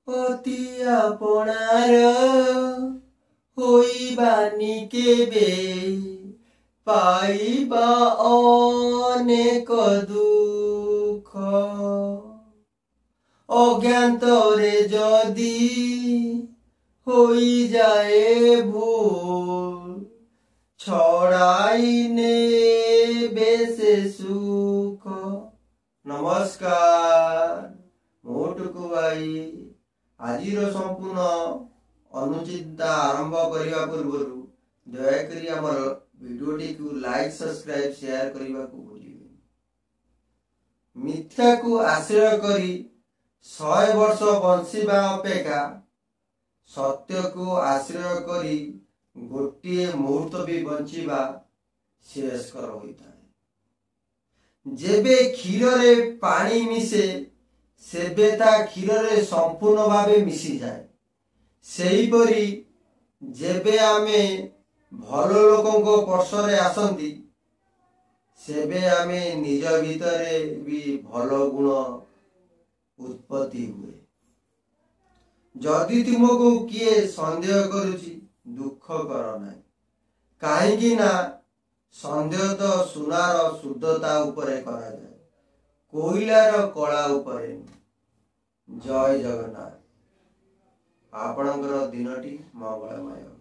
অতি আপনার হইবানি কেবে পাইবা অনেক দুঃখ অজ্ঞান্তরে যদি হই যায় ভুল ছড়াই নেবে সে সুখ। নমস্কার, ମୁଁ ଟୁକୁ ଭାଇ। ଆଜିର ସମ୍ପୂର୍ଣ୍ଣ ଅନୁଚିନ୍ତା ଆରମ୍ଭ କରିବା ପୂର୍ବରୁ ଦୟାକରି ଆମର ଭିଡ଼ିଓଟିକୁ ଲାଇକ୍, ସବସ୍କ୍ରାଇବ୍, ସେୟାର କରିବାକୁ ଭୁଲିବେନି। ମିଥ୍ୟାକୁ ଆଶ୍ରୟ କରି 100 ବର୍ଷ ବଞ୍ଚିବା ଅପେକ୍ଷା ସତ୍ୟକୁ ଆଶ୍ରୟ କରି ଗୋଟିଏ ମୁହୂର୍ତ୍ତ ବି ବଞ୍ଚିବା ଶ୍ରେୟସ୍କର ହୋଇଥାଏ। ଯେବେ କ୍ଷୀରରେ ପାଣି ମିଶେ ସେବେ ତା କ୍ଷୀରରେ ସମ୍ପୂର୍ଣ୍ଣ ଭାବେ ମିଶିଯାଏ। ସେହିପରି ଯେବେ ଆମେ ଭଲ ଲୋକଙ୍କ ପର୍ଶରେ ଆସନ୍ତି ସେବେ ଆମେ ନିଜ ଭିତରେ ବି ଭଲ ଗୁଣ ଉତ୍ପତ୍ତି ହୁଏ। ଯଦି ତୁମକୁ କିଏ ସନ୍ଦେହ କରୁଛି ଦୁଃଖ କର ନାହିଁ, କାହିଁକି ନା ସନ୍ଦେହ ତ ସୁନାର ଶୁଦ୍ଧତା ଉପରେ କରାଯାଏ, କୋଇଲାର କଳା ଉପରେ। ଜୟ ଜଗନ୍ନାଥ। ଆପଣଙ୍କର ଦିନଟି ମଙ୍ଗଳମୟ।